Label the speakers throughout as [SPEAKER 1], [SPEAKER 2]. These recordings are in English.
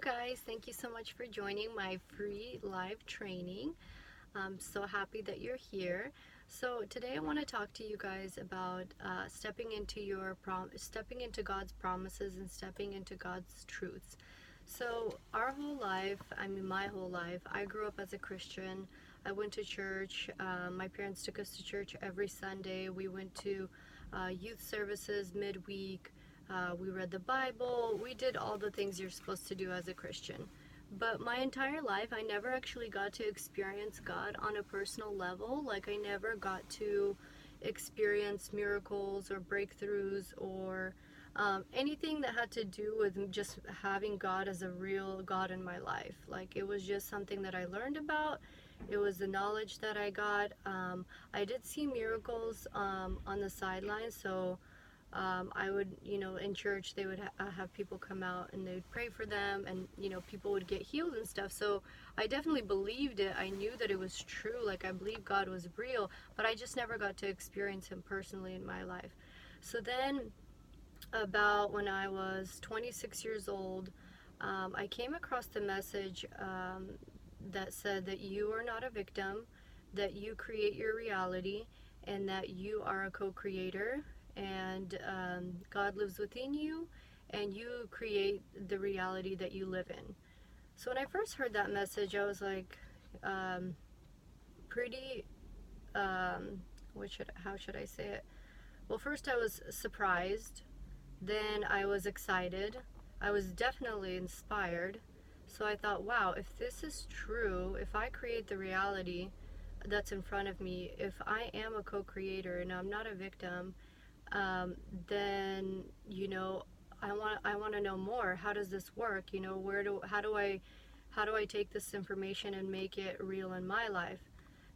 [SPEAKER 1] guys, thank you so much for joining my free live training. I'm so happy that you're here. So today I want to talk to you guys about stepping into God's promises and stepping into God's truths. So our whole life, my whole life, I grew up as a Christian. I went to church. My parents took us to church every Sunday. We went to youth services midweek. We read the Bible. We did all the things you're supposed to do as a Christian. But my entire life, I never actually got to experience God on a personal level. Like, I never got to experience miracles or breakthroughs or anything that had to do with just having God as a real God in my life. Like, it was just something that I learned about. It was the knowledge that I got. I did see miracles on the sidelines, so I would, in church, they would have people come out and they would pray for them, and, people would get healed and stuff. So I definitely believed it. I knew that it was true. Like, I believed God was real, but I just never got to experience Him personally in my life. So then, about when I was 26 years old, I came across the message that said that you are not a victim, that you create your reality, and that you are a co-creator, and God lives within you, and you create the reality that you live in. So when I first heard that message, I was like, pretty, how should I say it? Well, first I was surprised, then I was excited, I was definitely inspired. So I thought, wow, if this is true, if I create the reality that's in front of me, if I am a co-creator and I'm not a victim, then I want to know more. How does this work? How do I take this information and make it real in my life?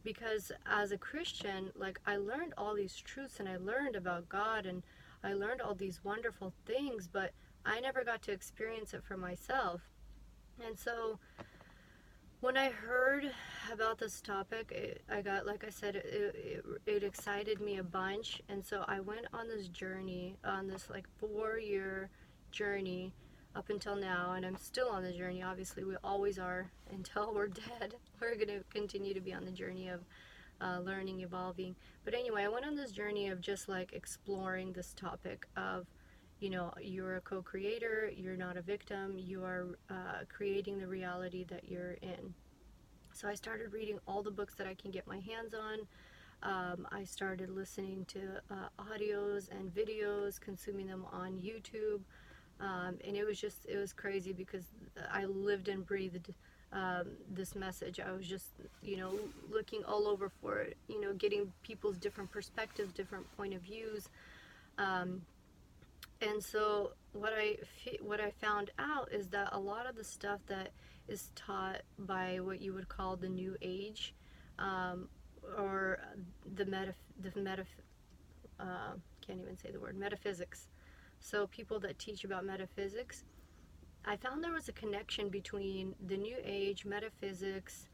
[SPEAKER 1] Because as a Christian, like, I learned all these truths and I learned about God and I learned all these wonderful things, but I never got to experience it for myself. And so when I heard about this topic, I got, like I said, it excited me a bunch. And so I went on this journey, on this like 4-year journey up until now. And I'm still on the journey. Obviously, we always are until we're dead. We're going to continue to be on the journey of learning, evolving. But anyway, I went on this journey of just like exploring this topic of, you're a co-creator, you're not a victim, you are creating the reality that you're in. So I started reading all the books that I can get my hands on. I started listening to audios and videos, consuming them on YouTube. And it was crazy because I lived and breathed this message. I was just, looking all over for it, getting people's different perspectives, different point of views. And so what I found out is that a lot of the stuff that is taught by what you would call the New Age, or can't even say the word, metaphysics. So people that teach about metaphysics, I found there was a connection between the New Age, metaphysics,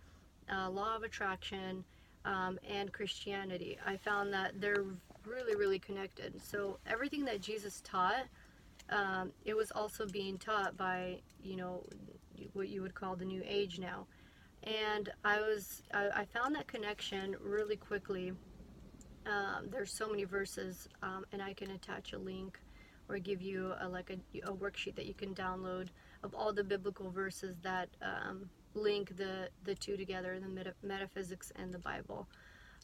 [SPEAKER 1] law of attraction, and Christianity. I found that they're really, really connected. So everything that Jesus taught, it was also being taught by, what you would call the New Age now. And I found that connection really quickly. There's so many verses, and I can attach a link or give you a worksheet that you can download of all the biblical verses that link the two together, the metaphysics and the Bible.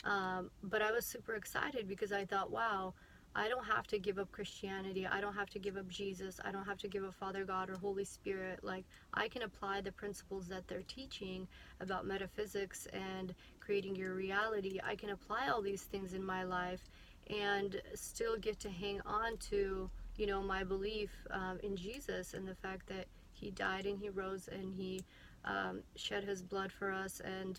[SPEAKER 1] But I was super excited because I thought, wow, I don't have to give up Christianity. I don't have to give up Jesus. I don't have to give up Father God or Holy Spirit. Like, I can apply the principles that they're teaching about metaphysics and creating your reality. I can apply all these things in my life and still get to hang on to, my belief in Jesus and the fact that He died and He rose and He shed His blood for us, and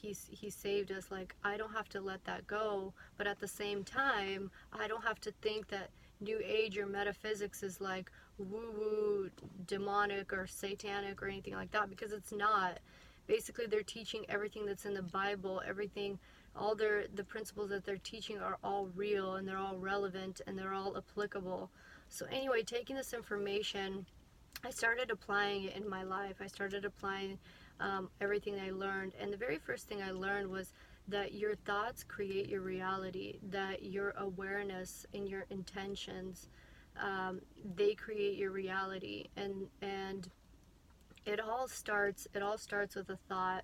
[SPEAKER 1] he saved us. Like, I don't have to let that go, but at the same time, I don't have to think that New Age or metaphysics is like woo-woo, demonic or satanic or anything like that, because it's not. Basically, they're teaching everything that's in the Bible, everything, the principles that they're teaching are all real, and they're all relevant, and they're all applicable. So anyway, taking this information, I started applying it in my life. I started applying everything I learned. And the very first thing I learned was that your thoughts create your reality, that your awareness and your intentions, they create your reality. And it all starts with a thought.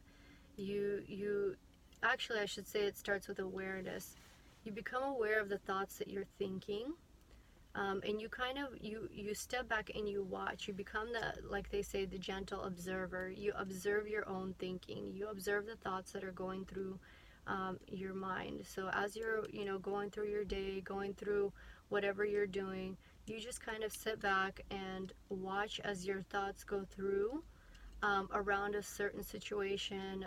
[SPEAKER 1] You actually, I should say, it starts with awareness. You become aware of the thoughts that you're thinking, and you kind of you step back and you watch. You become the, like they say, the gentle observer. You observe your own thinking. You observe the thoughts that are going through your mind. So as you're going through your day, going through whatever you're doing, you just kind of sit back and watch as your thoughts go through around a certain situation.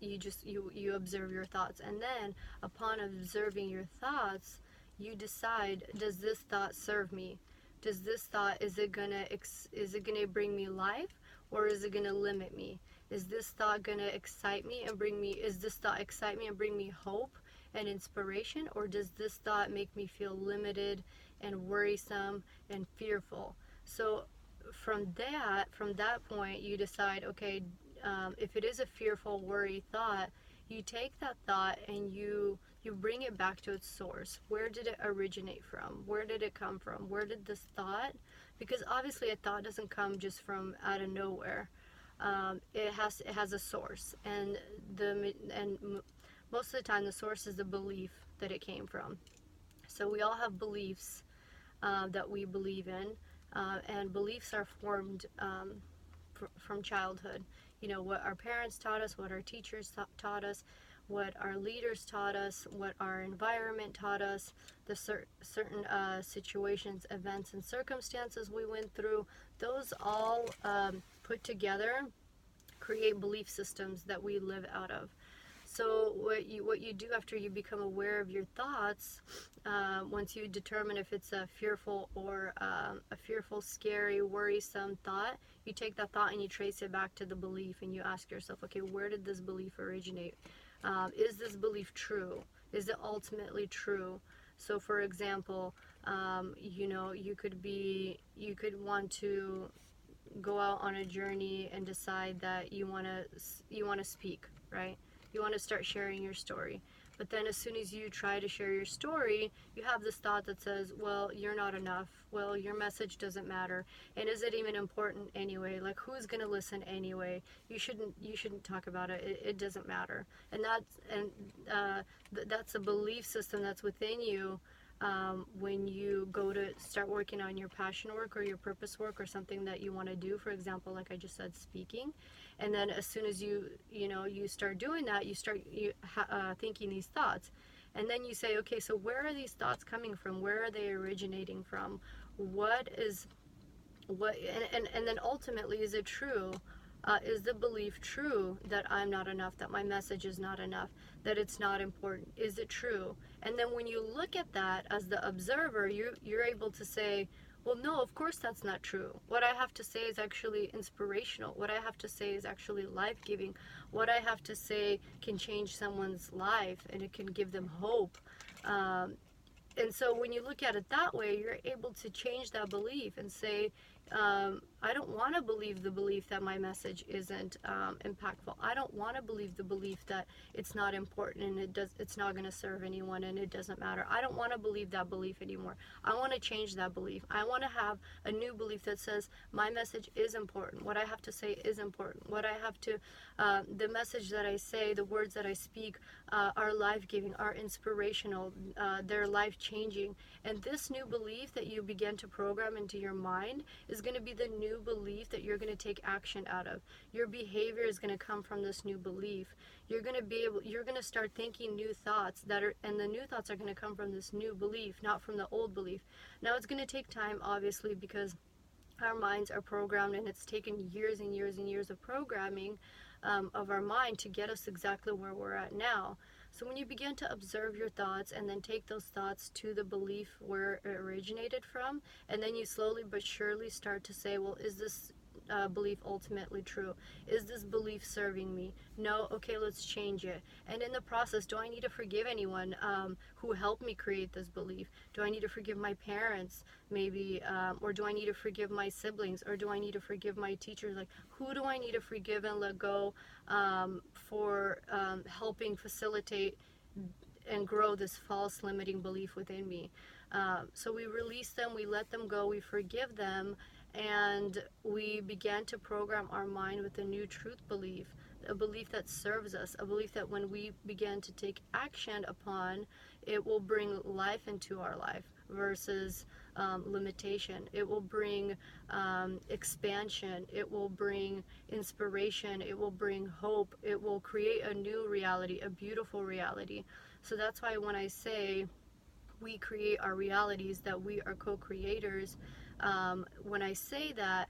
[SPEAKER 1] You observe your thoughts, and then upon observing your thoughts, you decide, does this thought serve me? Does this thought, is it gonna bring me life, or is it gonna limit me? Is this thought gonna excite me and bring me is this thought excite me and bring me hope and inspiration, or does this thought make me feel limited and worrisome and fearful? So from that point, you decide, okay, if it is a fearful, worry thought, you take that thought and you bring it back to its source. Where did it originate from? Where did it come from? Where did this thought? Because obviously a thought doesn't come just from out of nowhere. It has a source, and most of the time the source is the belief that it came from. So we all have beliefs that we believe in, and beliefs are formed from childhood. What our parents taught us, what our teachers taught us, what our leaders taught us, what our environment taught us, the certain situations, events, and circumstances we went through. Those all put together create belief systems that we live out of. So what you do after you become aware of your thoughts, once you determine if it's a fearful or a fearful, scary, worrisome thought, you take that thought and you trace it back to the belief, and you ask yourself, okay, where did this belief originate? Is this belief true? Is it ultimately true? So, for example, you could want to go out on a journey and decide that you want to speak, right? You want to start sharing your story. But then as soon as you try to share your story, you have this thought that says, well, you're not enough. Well, your message doesn't matter. And is it even important anyway? Like, who's going to listen anyway? You shouldn't talk about it. It doesn't matter. And that's a belief system that's within you. When you go to start working on your passion work or your purpose work or something that you want to do, for example, like I just said, speaking, and then as soon as you start doing that, you start thinking these thoughts, and then you say, okay, so where are these thoughts coming from? Where are they originating from? And then ultimately, is it true? Is the belief true that I'm not enough, that my message is not enough, that it's not important? Is it true? And then when you look at that as the observer, you're able to say, well, no, of course that's not true. What I have to say is actually inspirational. What I have to say is actually life-giving. What I have to say can change someone's life, and it can give them hope. And so when you look at it that way, you're able to change that belief and say, I don't want to believe the belief that my message isn't impactful. I don't want to believe the belief that it's not important and it's not going to serve anyone and it doesn't matter. I don't want to believe that belief anymore. I want to change that belief. I want to have a new belief that says my message is important. What I have to say is important. The message that I say, the words that I speak are life-giving, are inspirational, they're life-changing. And this new belief that you begin to program into your mind is going to be the new belief that you're going to take action out of. Your behavior is going to come from this new belief. You're going to start thinking new thoughts and the new thoughts are going to come from this new belief, not from the old belief. Now it's going to take time, obviously, because our minds are programmed, and it's taken years and years and years of programming of our mind to get us exactly where we're at now. So when you begin to observe your thoughts and then take those thoughts to the belief where it originated from, and then you slowly but surely start to say, well, is this belief ultimately true? Is this belief serving me? No? Okay, let's change it. And in the process, do I need to forgive anyone who helped me create this belief? Do I need to forgive my parents, maybe? Or do I need to forgive my siblings? Or do I need to forgive my teachers? Like, who do I need to forgive and let go for helping facilitate and grow this false limiting belief within me? So we release them, we let them go, we forgive them, and we began to program our mind with a new truth belief, a belief that serves us, a belief that when we begin to take action upon, it will bring life into our life versus limitation. It will bring expansion. It will bring inspiration. It will bring hope. It will create a new reality, a beautiful reality. So that's why when I say we create our realities, that we are co-creators, when I say that,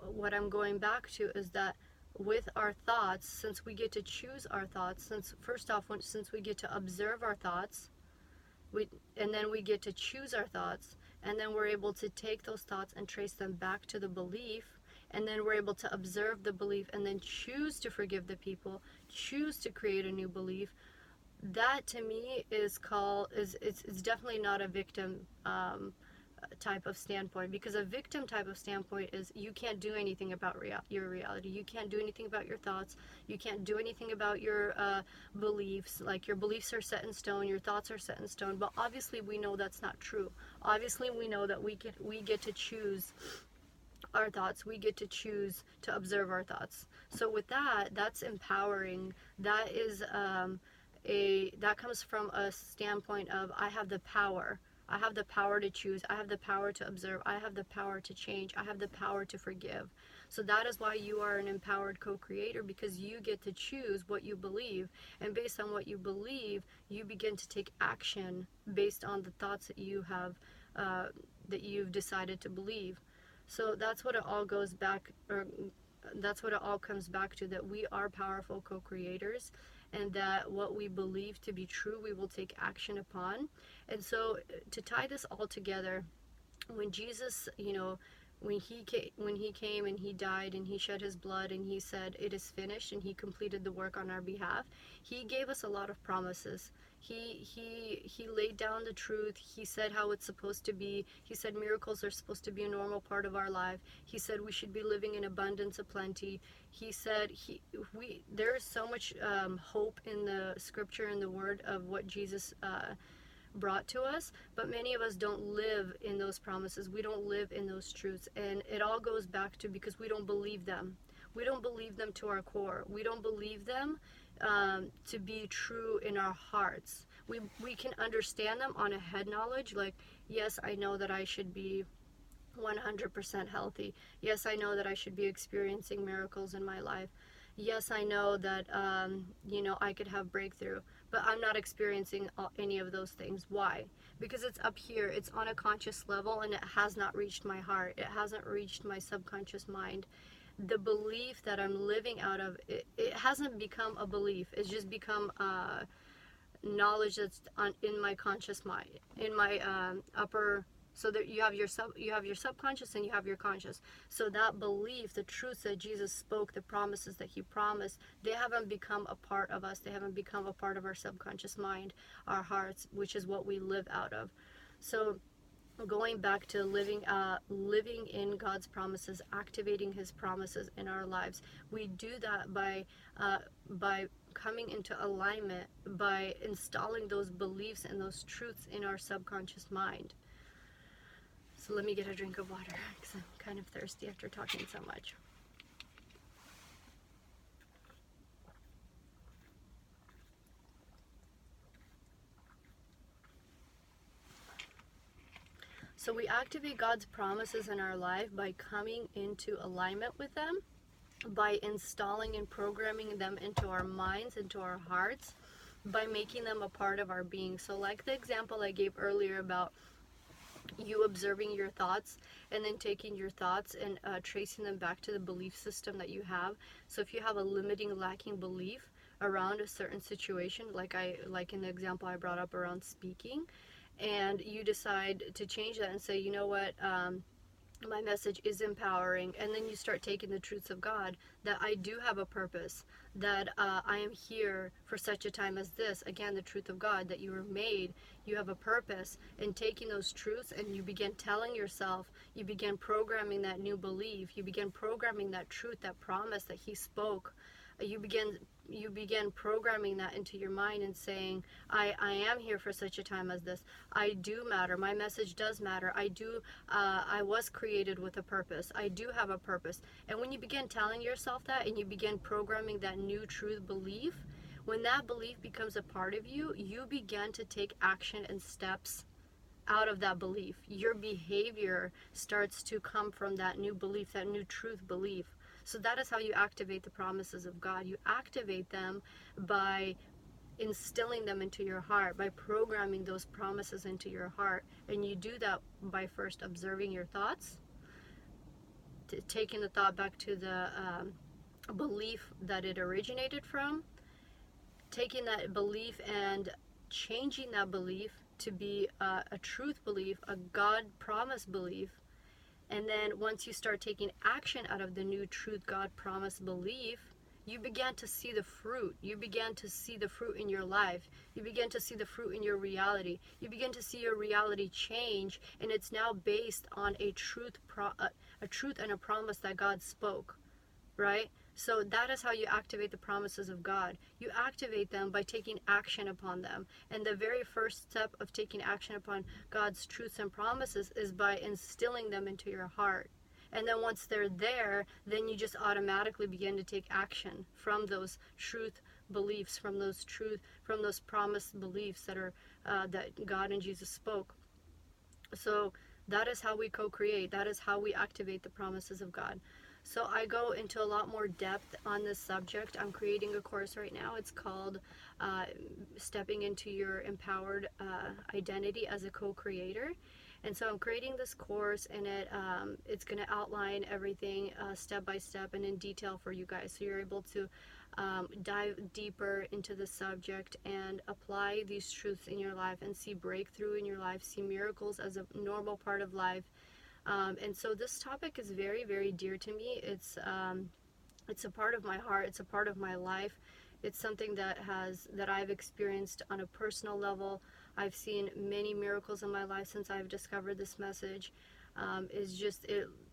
[SPEAKER 1] what I'm going back to is that with our thoughts, since we get to choose our thoughts, since first off, since we get to observe our thoughts, and then we get to choose our thoughts, and then we're able to take those thoughts and trace them back to the belief, and then we're able to observe the belief and then choose to forgive the people, choose to create a new belief. That to me is it's definitely not a victim type of standpoint, because a victim type of standpoint is you can't do anything about your reality. You can't do anything about your thoughts. You can't do anything about your beliefs. Like, your beliefs are set in stone, your thoughts are set in stone. But obviously we know that's not true. Obviously we know that we get to choose our thoughts. We get to choose to observe our thoughts. So with that, that's empowering. That is that comes from a standpoint of I have the power. I have the power to choose. I have the power to observe. I have the power to change. I have the power to forgive. So that is why you are an empowered co-creator, because you get to choose what you believe. And based on what you believe, you begin to take action based on the thoughts that you have, that you've decided to believe. So that's what it all goes back, or that's what it all comes back to, that we are powerful co-creators, and that what we believe to be true, we will take action upon. And so to tie this all together, when Jesus, when he came and he died and he shed his blood and he said it is finished and he completed the work on our behalf, he gave us a lot of promises. He laid down the truth. He said how it's supposed to be. He said miracles are supposed to be a normal part of our life. He said we should be living in abundance of plenty. He said there is so much hope in the scripture and the word of what Jesus brought to us, but many of us don't live in those promises. We don't live in those truths, and it all goes back to because we don't believe them. We don't believe them to our core. We don't believe them to be true in our hearts. We can understand them on a head knowledge, like, yes, I know that I should be 100% healthy. Yes, I know that I should be experiencing miracles in my life. Yes, I know that, I could have breakthrough, but I'm not experiencing any of those things. Why? Because it's up here. It's on a conscious level, and it has not reached my heart. It hasn't reached my subconscious mind. The belief that I'm living out of, it hasn't become a belief. It's just become knowledge that's in my conscious mind, in my upper. So that you have your subconscious and you have your conscious. So that belief, the truths that Jesus spoke, the promises that he promised, they haven't become a part of us. They haven't become a part of our subconscious mind, our hearts, which is what we live out of. So going back to living in God's promises, activating his promises in our lives, we do that by coming into alignment, by installing those beliefs and those truths in our subconscious mind. So let me get a drink of water, because I'm kind of thirsty after talking so much. So we activate God's promises in our life by coming into alignment with them, by installing and programming them into our minds, into our hearts, by making them a part of our being. So like the example I gave earlier about you observing your thoughts and then taking your thoughts and tracing them back to the belief system that you have. So if you have a limiting, lacking belief around a certain situation, like in the example I brought up around speaking, and you decide to change that and say, you know what, my message is empowering, and then you start taking the truths of God, that I do have a purpose, that I am here for such a time as this. Again, the truth of God, that you were made, you have a purpose, and taking those truths, and you begin telling yourself, you begin programming that new belief, you begin programming that truth, that promise that He spoke. You begin programming that into your mind and saying, I am here for such a time as this. I do matter. My message does matter. I was created with a purpose. I do have a purpose. And when you begin telling yourself that, and you begin programming that new truth belief, when that belief becomes a part of you, you begin to take action and steps out of that belief. Your behavior starts to come from that new belief, that new truth belief. So that is how you activate the promises of God. You activate them by instilling them into your heart, by programming those promises into your heart. And you do that by first observing your thoughts, taking the thought back to the belief that it originated from, taking that belief and changing that belief to be a truth belief, a God promise belief. And then once you start taking action out of the new truth God promise belief, you begin to see the fruit. You begin to see the fruit in your life. You begin to see the fruit in your reality. You begin to see your reality change, and it's now based on a truth and a promise that God spoke, right? So that is how you activate the promises of God. You activate them by taking action upon them. And the very first step of taking action upon God's truths and promises is by instilling them into your heart. And then once they're there, then you just automatically begin to take action from those truth beliefs, from those promised beliefs that God and Jesus spoke. So that is how we co-create. That is how we activate the promises of God. So I go into a lot more depth on this subject. I'm creating a course right now. It's called Stepping into Your Empowered Identity as a Co-Creator. And so I'm creating this course, and it's going to outline everything step by step and in detail for you guys. So you're able to dive deeper into the subject and apply these truths in your life and see breakthrough in your life, see miracles as a normal part of life. And so this topic is very, very dear to me. It's a part of my heart. It's a part of my life. It's something that I've experienced on a personal level. I've seen many miracles in my life since I've discovered this message.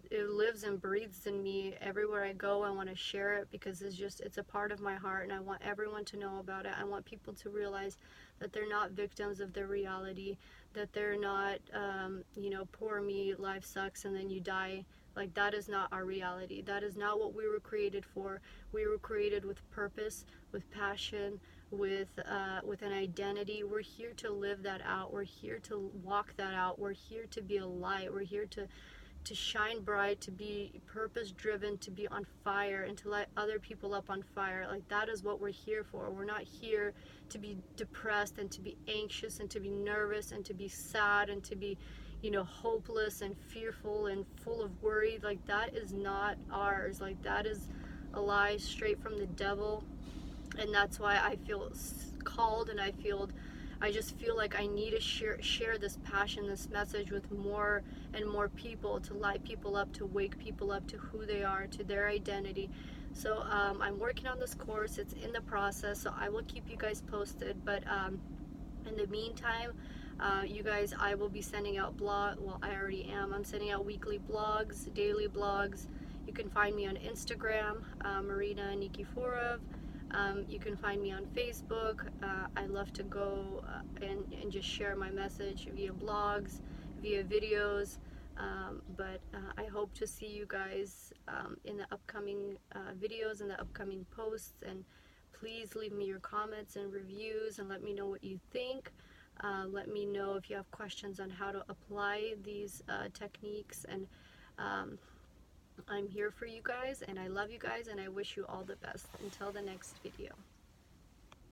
[SPEAKER 1] It lives and breathes in me. Everywhere I go, I want to share it because it's a part of my heart, and I want everyone to know about it. I want people to realize that they're not victims of their reality, that they're not, poor me, life sucks, and then you die. Like, that is not our reality. That is not what we were created for. We were created with purpose, with passion, with an identity. We're here to live that out. We're here to walk that out. We're here to be a light. We're here to shine bright, to be purpose driven, to be on fire, and to light other people up on fire. Like, that is what we're here for. We're not here to be depressed and to be anxious and to be nervous and to be sad and to be hopeless and fearful and full of worry. Like, that is not ours. Like, that is a lie straight from the devil. And that's why I feel called, and I just feel like I need to share this passion, this message with more and more people, to light people up, to wake people up to who they are, to their identity. So I'm working on this course. It's in the process, so I will keep you guys posted. But in the meantime, you guys, I will be sending out I already am. I'm sending out weekly blogs, daily blogs. You can find me on Instagram, Marina Nikiforov. You can find me on Facebook. I love to go and just share my message via blogs, via videos. But I hope to see you guys in the upcoming videos and the upcoming posts. And please leave me your comments and reviews and let me know what you think. Let me know if you have questions on how to apply these techniques. And I'm here for you guys, and I love you guys, and I wish you all the best. Until the next video.